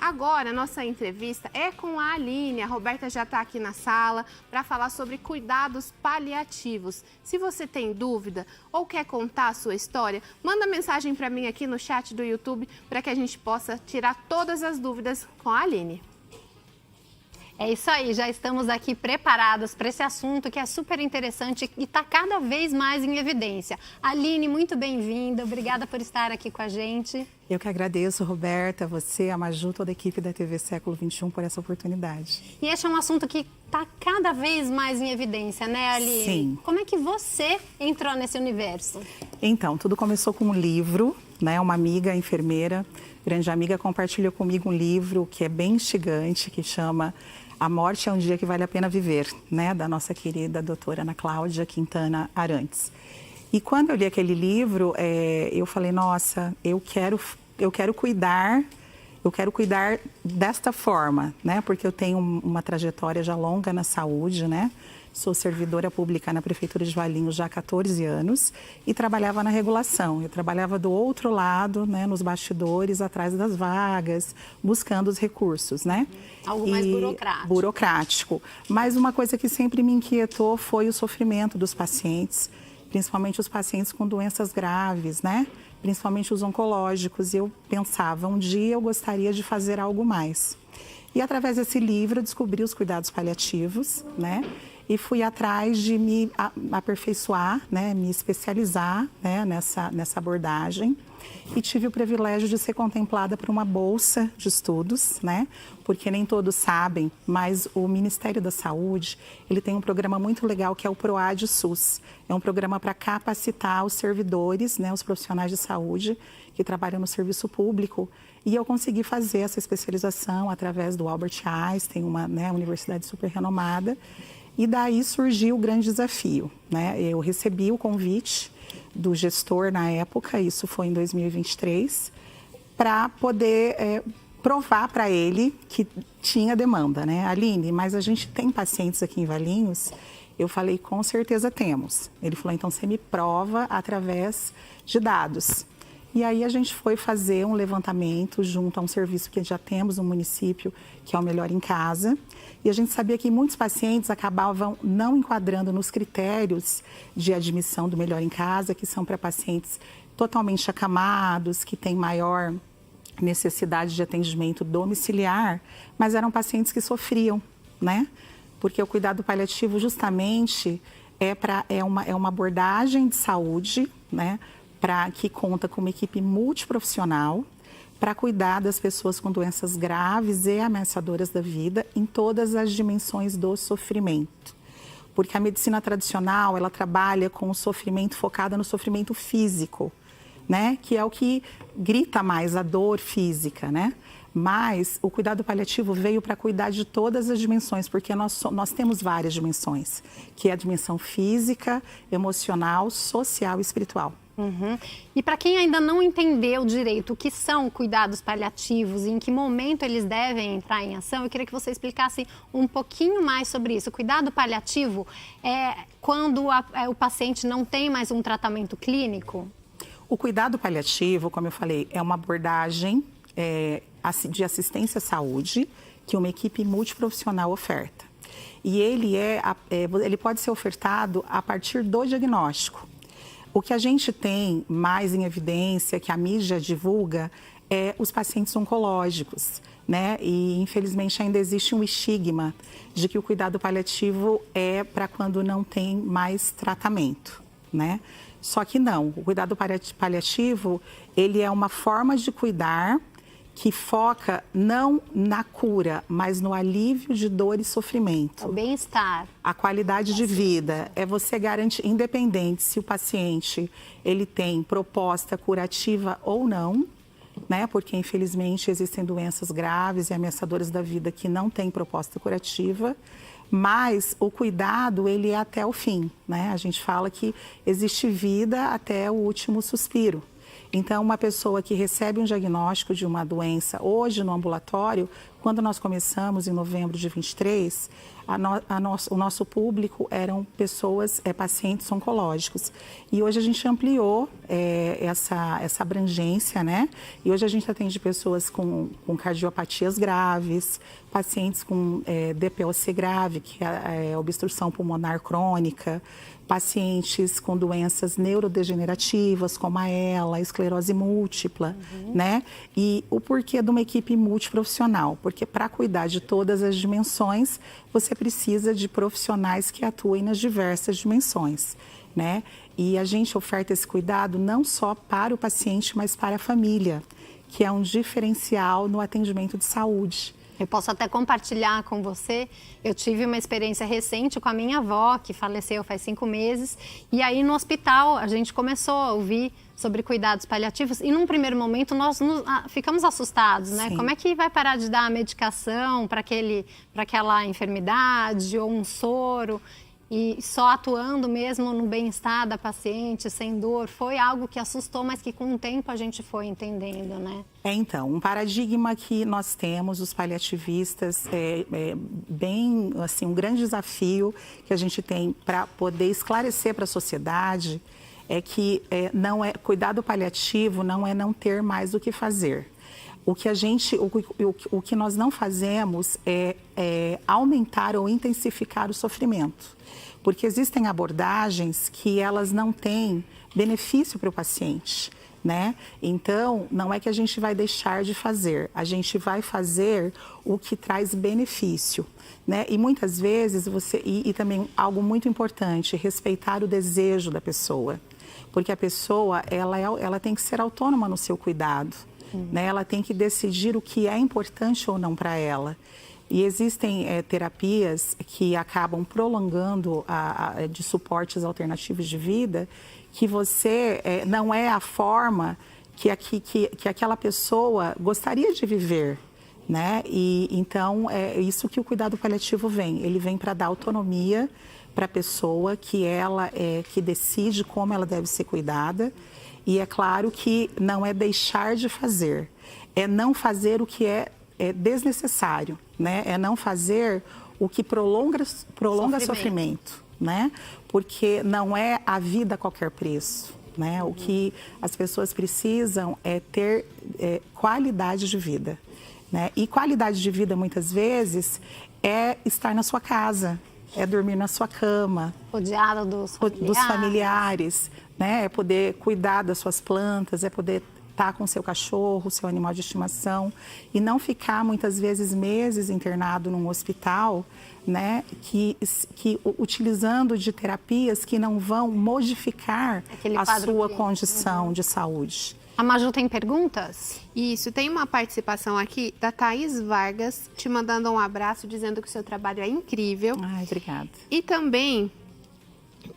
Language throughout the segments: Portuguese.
Agora, nossa entrevista é com a Aline. A Roberta já está aqui na sala para falar sobre cuidados paliativos. Se você tem dúvida ou quer contar a sua história, manda mensagem para mim aqui no chat do YouTube para que a gente possa tirar todas as dúvidas com a Aline. É isso aí, já estamos aqui preparados para esse assunto que é super interessante e está cada vez mais em evidência. Aline, muito bem-vinda, obrigada por estar aqui com a gente. Eu que agradeço, Roberta, você, a Maju, toda a equipe da TV Século XXI por essa oportunidade. E esse é um assunto que está cada vez mais em evidência, né, Aline? Sim. Como é que você entrou nesse universo? Então, tudo começou com um livro, né? Uma amiga enfermeira, grande amiga, compartilhou comigo um livro que é bem instigante, que chama A Morte é um Dia que Vale a Pena Viver, né? Da nossa querida doutora Ana Cláudia Quintana Arantes. E quando eu li aquele livro, eu falei, nossa, eu quero cuidar desta forma, né? Porque eu tenho uma trajetória já longa na saúde, né? Sou servidora pública na Prefeitura de Valinhos já há 14 anos e trabalhava na regulação. Eu trabalhava do outro lado, né, nos bastidores, atrás das vagas, buscando os recursos, né? Algo mais burocrático. Burocrático. Mas uma coisa que sempre me inquietou foi o sofrimento dos pacientes, principalmente os pacientes com doenças graves, né? Principalmente os oncológicos. E eu pensava, um dia eu gostaria de fazer algo mais. E através desse livro eu descobri os cuidados paliativos, né? E fui atrás de me aperfeiçoar, né, me especializar, né, nessa abordagem. E tive o privilégio de ser contemplada por uma bolsa de estudos, né? Porque nem todos sabem, mas o Ministério da Saúde, ele tem um programa muito legal que é o PROAD SUS. É um programa para capacitar os servidores, né, os profissionais de saúde que trabalham no serviço público. E eu consegui fazer essa especialização através do Albert Einstein, uma, né, universidade super renomada. E daí surgiu o grande desafio, né? Eu recebi o convite do gestor na época, isso foi em 2023, para poder provar para ele que tinha demanda, né? Aline, mas a gente tem pacientes aqui em Valinhos? Eu falei, com certeza temos. Ele falou, então você me prova através de dados. E aí a gente foi fazer um levantamento junto a um serviço que já temos no município, que é o Melhor em Casa. E a gente sabia que muitos pacientes acabavam não enquadrando nos critérios de admissão do Melhor em Casa, que são para pacientes totalmente acamados, que têm maior necessidade de atendimento domiciliar, mas eram pacientes que sofriam, né? Porque o cuidado paliativo justamente é uma abordagem de saúde, né? Que conta com uma equipe multiprofissional para cuidar das pessoas com doenças graves e ameaçadoras da vida em todas as dimensões do sofrimento. Porque a medicina tradicional, ela trabalha com o sofrimento focada no sofrimento físico, né? Que é o que grita mais a dor física, né? Mas o cuidado paliativo veio para cuidar de todas as dimensões, porque nós temos várias dimensões, que é a dimensão física, emocional, social e espiritual. Uhum. E para quem ainda não entendeu direito o que são cuidados paliativos e em que momento eles devem entrar em ação, eu queria que você explicasse um pouquinho mais sobre isso. O cuidado paliativo é quando o paciente não tem mais um tratamento clínico? O cuidado paliativo, como eu falei, é uma abordagem de assistência à saúde que uma equipe multiprofissional oferta. E ele pode ser ofertado a partir do diagnóstico. O que a gente tem mais em evidência, que a mídia divulga, é os pacientes oncológicos, né? E, infelizmente, ainda existe um estigma de que o cuidado paliativo é para quando não tem mais tratamento, né? Só que não, o cuidado paliativo, ele é uma forma de cuidar que foca não na cura, mas no alívio de dor e sofrimento. O bem-estar. A qualidade de vida é você garantir, independente se o paciente ele tem proposta curativa ou não, né? Porque infelizmente existem doenças graves e ameaçadoras da vida que não têm proposta curativa, mas o cuidado ele é até o fim, né? A gente fala que existe vida até o último suspiro. Então, uma pessoa que recebe um diagnóstico de uma doença hoje no ambulatório, quando nós começamos em novembro de 23, o nosso público eram pessoas, pacientes oncológicos. E hoje a gente ampliou essa abrangência, né? E hoje a gente atende pessoas com cardiopatias graves, pacientes com DPOC grave, que é obstrução pulmonar crônica, pacientes com doenças neurodegenerativas, como a ELA, esclerose múltipla, né? E o porquê de uma equipe multiprofissional? Porque para cuidar de todas as dimensões, você precisa de profissionais que atuem nas diversas dimensões, né? E a gente oferta esse cuidado não só para o paciente, mas para a família, que é um diferencial no atendimento de saúde. Eu posso até compartilhar com você, eu tive uma experiência recente com a minha avó, que faleceu faz 5 meses, e aí no hospital a gente começou a ouvir sobre cuidados paliativos e num primeiro momento nós ficamos assustados, né? Sim. Como é que vai parar de dar a medicação para aquela enfermidade ou um soro? E só atuando mesmo no bem-estar da paciente, sem dor, foi algo que assustou, mas que com o tempo a gente foi entendendo, né? Então, um paradigma que nós temos, os paliativistas, bem, assim, um grande desafio que a gente tem para poder esclarecer para a sociedade é que cuidado paliativo não é não ter mais o que fazer. O que nós não fazemos é aumentar ou intensificar o sofrimento. Porque existem abordagens que elas não têm benefício para o paciente, né? Então, não é que a gente vai deixar de fazer, a gente vai fazer o que traz benefício, né? E muitas vezes e também algo muito importante, respeitar o desejo da pessoa. Porque a pessoa, ela tem que ser autônoma no seu cuidado, né? Ela tem que decidir o que é importante ou não para ela. E existem terapias que acabam prolongando de suportes alternativos de vida, que você não é a forma que aquela pessoa gostaria de viver, né? E então é isso que o cuidado paliativo vem. Ele vem para dar autonomia para a pessoa, que ela que decide como ela deve ser cuidada. E é claro que não é deixar de fazer, é não fazer o que é desnecessário, né? É não fazer o que prolonga sofrimento, né? Porque não é a vida a qualquer preço, né? O que as pessoas precisam é ter qualidade de vida, né? E qualidade de vida, muitas vezes, é estar na sua casa, é dormir na sua cama, rodeada dos familiares, né? É poder cuidar das suas plantas, é poder estar com o seu cachorro, seu animal de estimação, e não ficar muitas vezes meses internado num hospital, né, que utilizando de terapias que não vão modificar a sua condição de saúde. A Maju tem perguntas? Isso, tem uma participação aqui da Thaís Vargas, te mandando um abraço, dizendo que o seu trabalho é incrível. Ai, obrigada. E também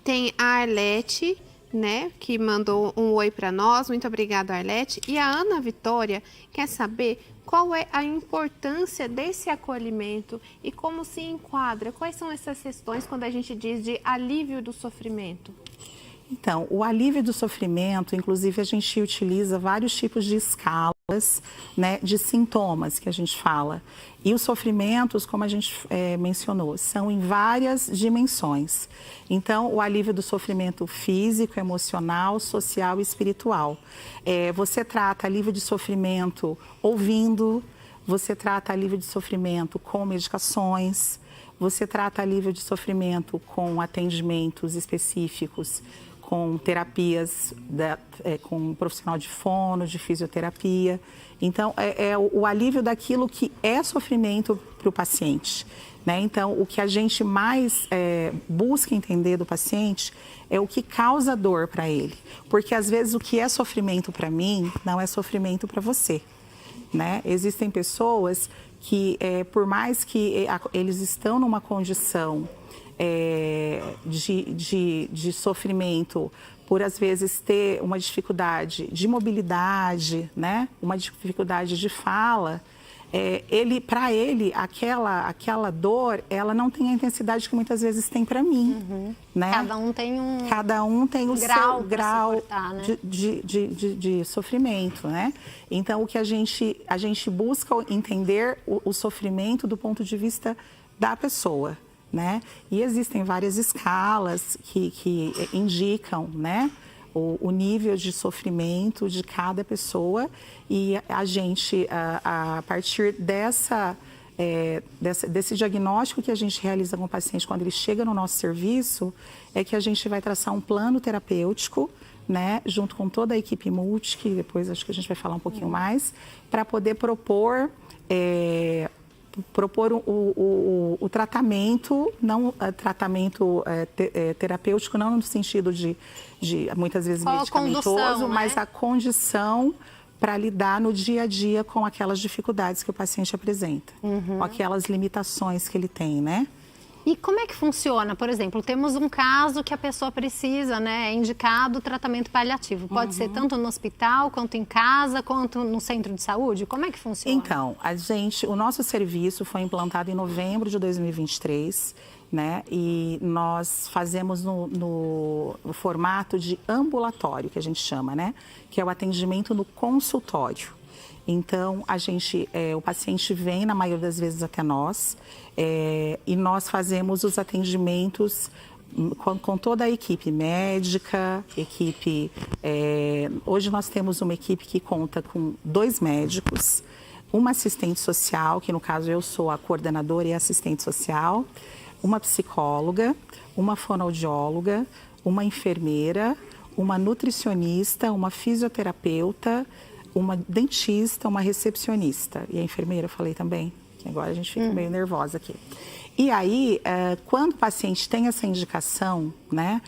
tem a Arlete, né, que mandou um oi para nós. Muito obrigada, Arlete. E a Ana Vitória quer saber qual é a importância desse acolhimento e como se enquadra. Quais são essas questões quando a gente diz de alívio do sofrimento? Então, o alívio do sofrimento, inclusive a gente utiliza vários tipos de escalas, né, de sintomas que a gente fala. E os sofrimentos, como a gente mencionou, são em várias dimensões. Então, o alívio do sofrimento físico, emocional, social e espiritual. Você trata alívio de sofrimento ouvindo, você trata alívio de sofrimento com medicações, você trata alívio de sofrimento com atendimentos específicos, com terapias, com um profissional de fono, de fisioterapia. Então, o alívio daquilo que é sofrimento para o paciente, né? Então, o que a gente mais busca entender do paciente é o que causa dor para ele. Porque, às vezes, o que é sofrimento para mim não é sofrimento para você, né? Existem pessoas que, por mais que eles estão numa condição de sofrimento, por às vezes ter uma dificuldade de mobilidade, né? Uma dificuldade de fala, Para ele, aquela dor, ela não tem a intensidade que muitas vezes tem para mim, né? Cada um tem o grau seu grau suportar, né? de sofrimento, né? Então, o que a gente busca entender o sofrimento do ponto de vista da pessoa, né? E existem várias escalas que indicam, né, o nível de sofrimento de cada pessoa, e a gente, a partir desse diagnóstico que a gente realiza com o paciente quando ele chega no nosso serviço, é que a gente vai traçar um plano terapêutico, né, junto com toda a equipe multi, que depois acho que a gente vai falar um pouquinho mais, para poder propor o tratamento, não tratamento terapêutico, não no sentido de muitas vezes medicamentoso, mas a condição para lidar no dia a dia com aquelas dificuldades que o paciente apresenta, com aquelas limitações que ele tem, né? E como é que funciona? Por exemplo, temos um caso que a pessoa precisa, né, é indicado tratamento paliativo. Pode ser tanto no hospital, quanto em casa, quanto no centro de saúde? Como é que funciona? Então, o nosso serviço foi implantado em novembro de 2023, né? E nós fazemos no formato de ambulatório, que a gente chama, né? Que é o atendimento no consultório. Então, o paciente vem, na maioria das vezes, até nós, e nós fazemos os atendimentos com toda a equipe médica, hoje nós temos uma equipe que conta com 2 médicos, uma assistente social, que no caso eu sou a coordenadora e assistente social, uma psicóloga, uma fonoaudióloga, uma enfermeira, uma nutricionista, uma fisioterapeuta, uma dentista, uma recepcionista. E a enfermeira, eu falei também, que agora a gente fica meio nervosa aqui. E aí, quando o paciente tem essa indicação, né,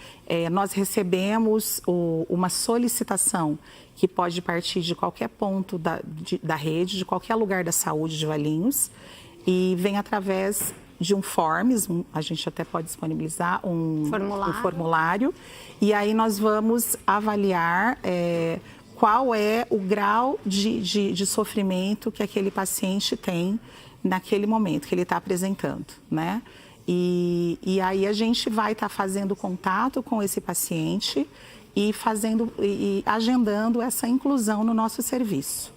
nós recebemos uma solicitação que pode partir de qualquer ponto da rede, de qualquer lugar da saúde de Valinhos, e vem através de um forms, a gente até pode disponibilizar um formulário, e aí nós vamos avaliar qual é o grau de sofrimento que aquele paciente tem naquele momento que ele está apresentando, né? E aí a gente vai estar fazendo contato com esse paciente e agendando essa inclusão no nosso serviço.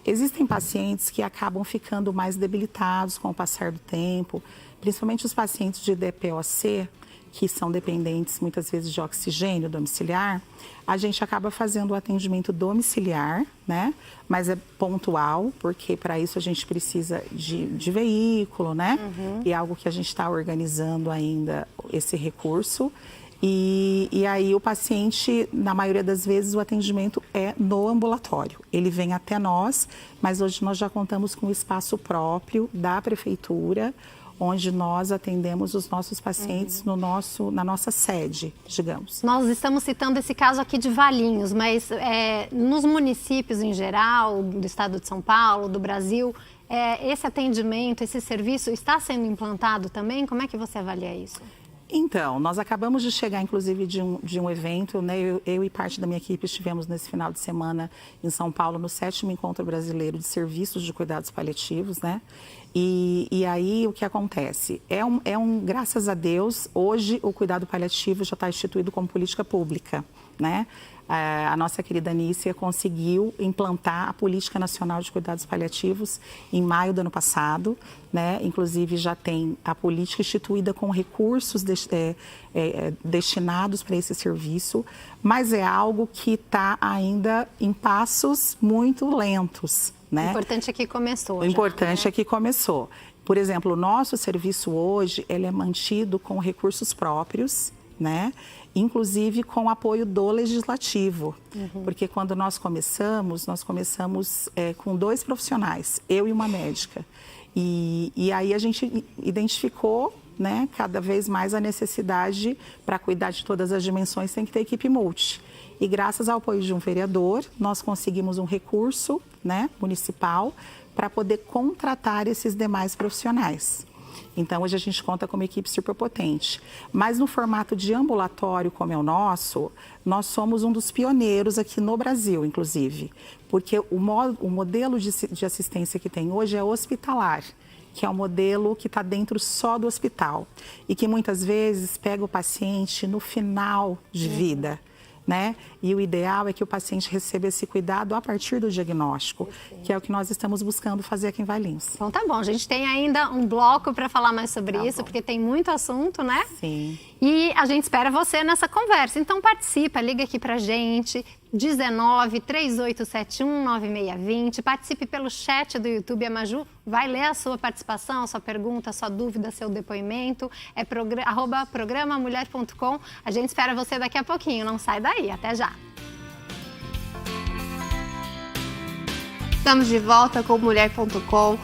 Existem pacientes que acabam ficando mais debilitados com o passar do tempo, principalmente os pacientes de DPOC, que são dependentes muitas vezes de oxigênio domiciliar. A gente acaba fazendo o atendimento domiciliar, né? Mas é pontual, porque para isso a gente precisa de veículo, né? E é algo que a gente está organizando ainda, esse recurso. E aí o paciente, na maioria das vezes, o atendimento é no ambulatório. Ele vem até nós, mas hoje nós já contamos com um espaço próprio da prefeitura, onde nós atendemos os nossos pacientes na nossa sede, digamos. Nós estamos citando esse caso aqui de Valinhos, mas nos municípios em geral, do estado de São Paulo, do Brasil, esse atendimento, esse serviço está sendo implantado também? Como é que você avalia isso? Então, nós acabamos de chegar, inclusive, de um evento, né? Eu e parte da minha equipe estivemos nesse final de semana em São Paulo, no 7º Encontro Brasileiro de Serviços de Cuidados Paliativos, né? E aí, o que acontece? Graças a Deus, hoje o cuidado paliativo já está instituído como política pública, né? A nossa querida Nícia conseguiu implantar a Política Nacional de Cuidados Paliativos em maio do ano passado, né? Inclusive já tem a política instituída com recursos destinados para esse serviço, mas é algo que está ainda em passos muito lentos, né? O importante é que começou. O importante é que começou. Por exemplo, o nosso serviço hoje, ele é mantido com recursos próprios, né? Inclusive com apoio do legislativo, porque quando nós começamos com 2 profissionais, eu e uma médica, e aí a gente identificou, né, cada vez mais a necessidade para cuidar de todas as dimensões, tem que ter equipe multi. E graças ao apoio de um vereador, nós conseguimos um recurso, né, municipal para poder contratar esses demais profissionais. Então, hoje a gente conta com uma equipe superpotente. Mas no formato de ambulatório, como é o nosso, nós somos um dos pioneiros aqui no Brasil, inclusive. Porque o modelo de assistência que tem hoje é hospitalar, que é um modelo que está dentro só do hospital. E que muitas vezes pega o paciente no final de vida. Né? E o ideal é que o paciente receba esse cuidado a partir do diagnóstico, que é o que nós estamos buscando fazer aqui em Valinhos. Então tá bom, a gente tem ainda um bloco para falar mais sobre isso, porque tem muito assunto, né? Sim. E a gente espera você nessa conversa. Então participa, liga aqui pra gente, 19-3871-9620. Participe pelo chat do YouTube. A Maju vai ler a sua participação, a sua pergunta, a sua dúvida, seu depoimento. É @programamulher.com. A gente espera você daqui a pouquinho. Não sai daí. Até já. Estamos de volta com Mulher.com.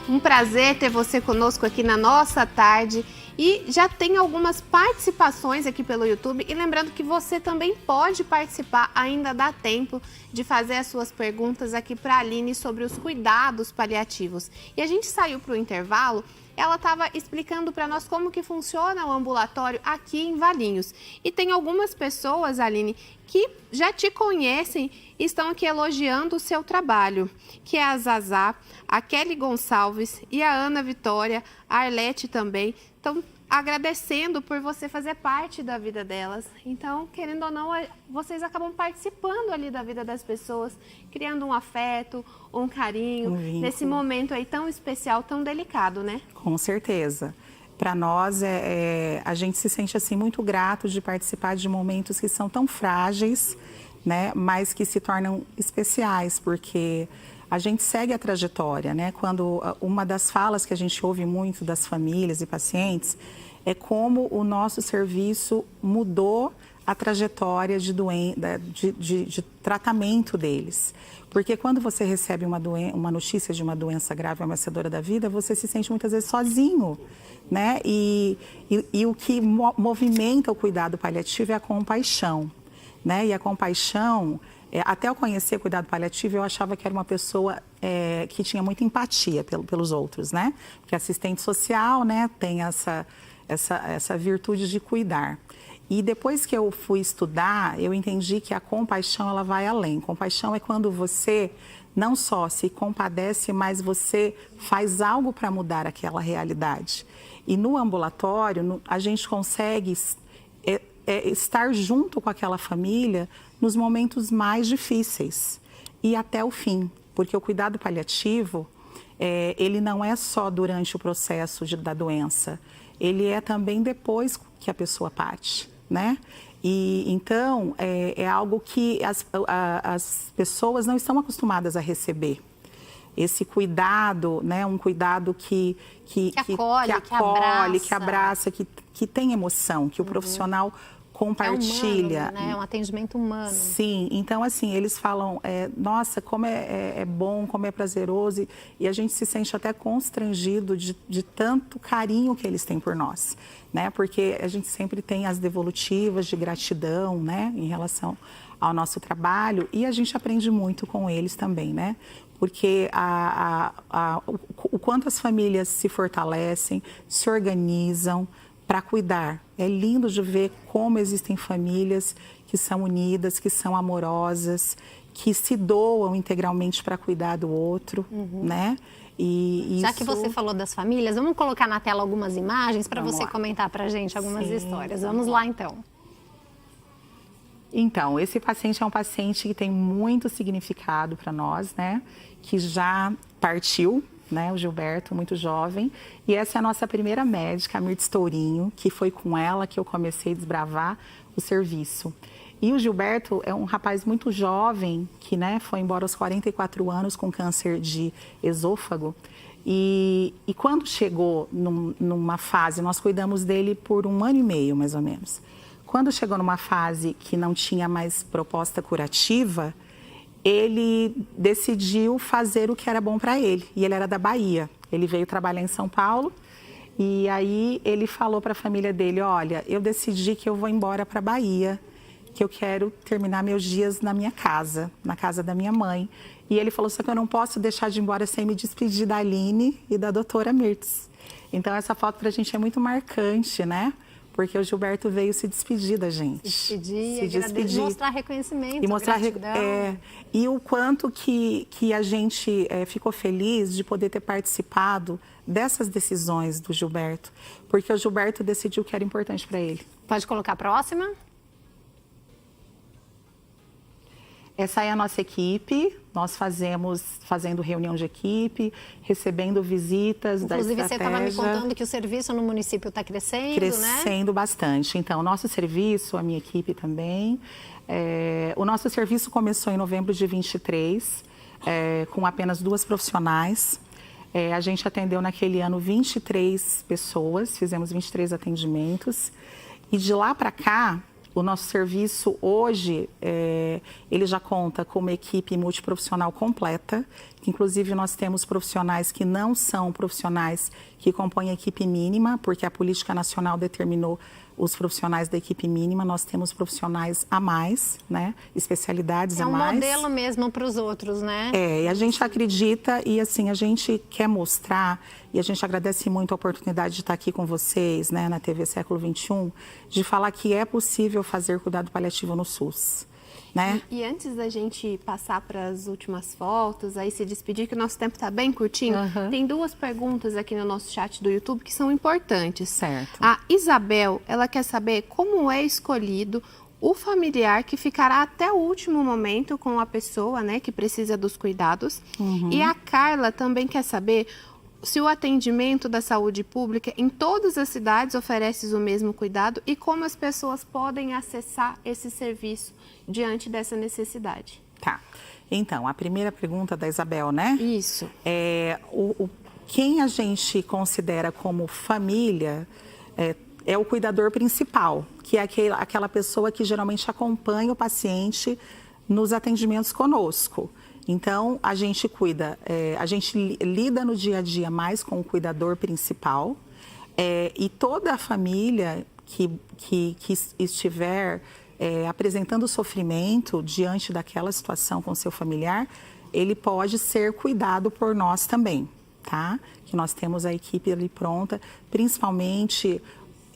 Um prazer ter você conosco aqui na nossa tarde. E já tem algumas participações aqui pelo YouTube. E lembrando que você também pode participar, ainda dá tempo de fazer as suas perguntas aqui para a Aline sobre os cuidados paliativos. E a gente saiu para o intervalo, ela estava explicando para nós como que funciona o ambulatório aqui em Valinhos. E tem algumas pessoas, Aline, que já te conhecem e estão aqui elogiando o seu trabalho, que é a Zazá, a Kelly Gonçalves e a Ana Vitória, a Arlete também. Então, agradecendo por você fazer parte da vida delas. Então, querendo ou não, vocês acabam participando ali da vida das pessoas, criando um afeto, um carinho, nesse momento aí tão especial, tão delicado, né? Com certeza. Para nós, a gente se sente assim muito grato de participar de momentos que são tão frágeis, né, mas que se tornam especiais, porque a gente segue a trajetória, né? Quando uma das falas que a gente ouve muito das famílias e pacientes é como o nosso serviço mudou a trajetória de tratamento deles. Porque quando você recebe uma notícia de uma doença grave, ameaçadora da vida, você se sente muitas vezes sozinho, né? E o que movimenta o cuidado paliativo é a compaixão, né? E a compaixão, até eu conhecer cuidado paliativo, eu achava que era uma pessoa que tinha muita empatia pelos outros, né? Porque assistente social, né, tem essa virtude de cuidar. E depois que eu fui estudar, eu entendi que a compaixão, ela vai além. Compaixão é quando você não só se compadece, mas você faz algo para mudar aquela realidade. E no ambulatório, a gente consegue estar junto com aquela família nos momentos mais difíceis e até o fim. Porque o cuidado paliativo, ele não é só durante o processo da doença, ele é também depois que a pessoa parte, né? E então é algo que as pessoas não estão acostumadas a receber. Esse cuidado, né? Um cuidado que acolhe, que abraça, que tem emoção, que o profissional compartilha. É humano, né? É um atendimento humano. Sim, então assim, eles falam, nossa, como é bom, como é prazeroso, e a gente se sente até constrangido de tanto carinho que eles têm por nós, né? Porque a gente sempre tem as devolutivas de gratidão, né, em relação ao nosso trabalho, e a gente aprende muito com eles também, né? Porque o quanto as famílias se fortalecem, se organizam para cuidar. É lindo de ver como existem famílias que são unidas, que são amorosas, que se doam integralmente para cuidar do outro, né? E já que você falou das famílias, vamos colocar na tela algumas imagens para você comentar para a gente algumas histórias. Vamos lá, então. Então, esse paciente é um paciente que tem muito significado para nós, né? Que já partiu, né, o Gilberto, muito jovem, e essa é a nossa primeira médica, a Mirtz Tourinho, que foi com ela que eu comecei a desbravar o serviço. E o Gilberto é um rapaz muito jovem, que, né, foi embora aos 44 anos com câncer de esôfago, e quando chegou numa fase, nós cuidamos dele por 1 ano e meio, mais ou menos. Quando chegou numa fase que não tinha mais proposta curativa, ele decidiu fazer o que era bom para ele. E ele era da Bahia. Ele veio trabalhar em São Paulo. E aí ele falou para a família dele, olha, eu decidi que eu vou embora para a Bahia, que eu quero terminar meus dias na minha casa, na casa da minha mãe. E ele falou, só que eu não posso deixar de ir embora sem me despedir da Aline e da doutora Mirtz. Então, essa foto pra gente é muito marcante, né? Porque o Gilberto veio se despedir da gente. Se despedir. Mostrar reconhecimento, e mostrar gratidão. E o quanto que a gente ficou feliz de poder ter participado dessas decisões do Gilberto. Porque o Gilberto decidiu o que era importante para ele. Pode colocar a próxima. Essa é a nossa equipe, nós fazendo reunião de equipe, recebendo visitas da estratégia. Inclusive, você estava me contando que o serviço no município está crescendo, né? Crescendo bastante. Então, o nosso serviço, a minha equipe também. O nosso serviço começou em novembro de 23, com apenas 2 profissionais. A gente atendeu naquele ano 23 pessoas, fizemos 23 atendimentos. E de lá para cá, o nosso serviço hoje, ele já conta com uma equipe multiprofissional completa, que inclusive nós temos profissionais que não são profissionais que compõem a equipe mínima, porque a política nacional determinou os profissionais da equipe mínima, nós temos profissionais a mais, né? Especialidades a mais. É um modelo mesmo para os outros, né? E a gente acredita e assim, a gente quer mostrar, e a gente agradece muito a oportunidade de estar aqui com vocês, né, na TV Século XXI, de falar que é possível fazer cuidado paliativo no SUS. Né? E antes da gente passar para as últimas fotos, aí se despedir, que o nosso tempo está bem curtinho, tem 2 perguntas aqui no nosso chat do YouTube que são importantes. Certo. A Isabel, ela quer saber como é escolhido o familiar que ficará até o último momento com a pessoa, né, que precisa dos cuidados. E a Carla também quer saber se o atendimento da saúde pública em todas as cidades oferece o mesmo cuidado e como as pessoas podem acessar esse serviço diante dessa necessidade. Tá. Então, a primeira pergunta da Isabel, né? Isso. Quem a gente considera como família é o cuidador principal, que é aquela pessoa que geralmente acompanha o paciente nos atendimentos conosco. Então, a gente cuida, a gente lida no dia a dia mais com o cuidador principal e toda a família que estiver apresentando sofrimento diante daquela situação com seu familiar, ele pode ser cuidado por nós também, tá? Que nós temos a equipe ali pronta, principalmente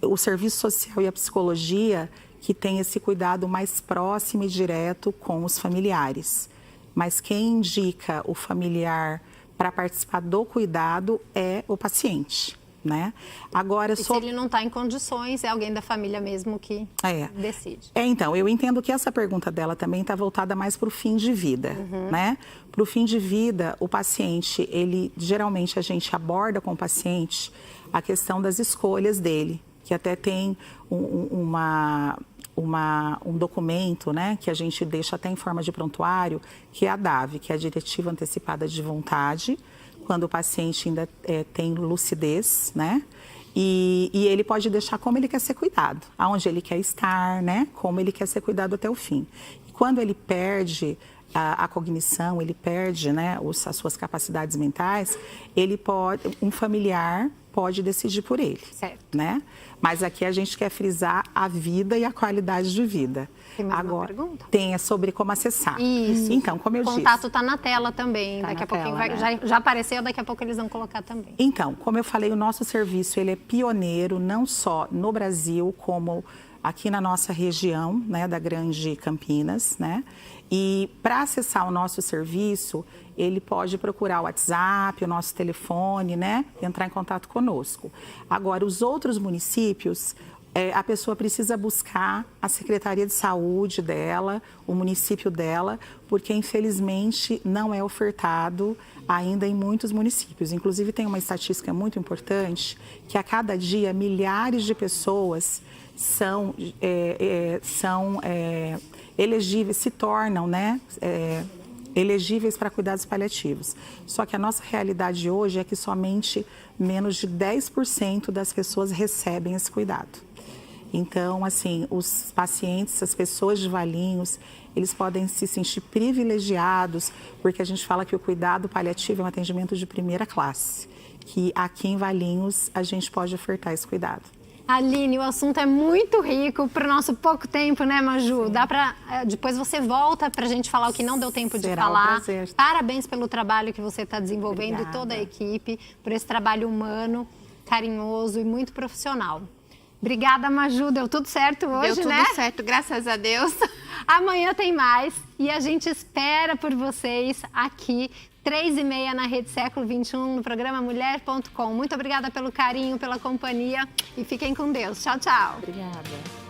o serviço social e a psicologia, que tem esse cuidado mais próximo e direto com os familiares. Mas quem indica o familiar para participar do cuidado é o paciente, né? Agora, se ele não está em condições, é alguém da família mesmo que decide. Então, eu entendo que essa pergunta dela também está voltada mais para o fim de vida, né? Para o fim de vida, o paciente, geralmente a gente aborda com o paciente a questão das escolhas dele, que até tem um documento, né, que a gente deixa até em forma de prontuário, que é a DAV, que é a Diretiva Antecipada de Vontade, quando o paciente ainda tem lucidez, né, e ele pode deixar como ele quer ser cuidado, aonde ele quer estar, né, como ele quer ser cuidado até o fim. E quando ele perde a cognição, ele perde, né, as suas capacidades mentais, um familiar pode decidir por ele, certo, né? Mas aqui a gente quer frisar a vida e a qualidade de vida. Tem mais uma pergunta? Tem, é sobre como acessar. Isso. Então, como eu disse... O contato está na tela também, daqui a pouquinho já apareceu, daqui a pouco eles vão colocar também. Então, como eu falei, o nosso serviço, ele é pioneiro, não só no Brasil, como aqui na nossa região, né, da Grande Campinas, né? E para acessar o nosso serviço, ele pode procurar o WhatsApp, o nosso telefone, né? Entrar em contato conosco. Agora, os outros municípios, a pessoa precisa buscar a Secretaria de Saúde dela, o município dela, porque infelizmente não é ofertado ainda em muitos municípios. Inclusive tem uma estatística muito importante, que a cada dia milhares de pessoas são elegíveis, se tornam, né, elegíveis para cuidados paliativos. Só que a nossa realidade hoje é que somente menos de 10% das pessoas recebem esse cuidado. Então, assim, os pacientes, as pessoas de Valinhos, eles podem se sentir privilegiados, porque a gente fala que o cuidado paliativo é um atendimento de primeira classe, que aqui em Valinhos a gente pode ofertar esse cuidado. Aline, o assunto é muito rico para o nosso pouco tempo, né, Maju? Sim. Dá para depois você volta para a gente falar o que não deu tempo de falar. Um prazer. Parabéns pelo trabalho que você está desenvolvendo. Obrigada. E toda a equipe, por esse trabalho humano. carinhoso e muito profissional. Obrigada, Maju. Deu tudo certo hoje, Deu né? tudo certo, graças a Deus. Amanhã tem mais e a gente espera por vocês aqui, 3h30 na Rede Século XXI, no programa Mulher.com. Muito obrigada pelo carinho, pela companhia e fiquem com Deus. Tchau, tchau. Obrigada.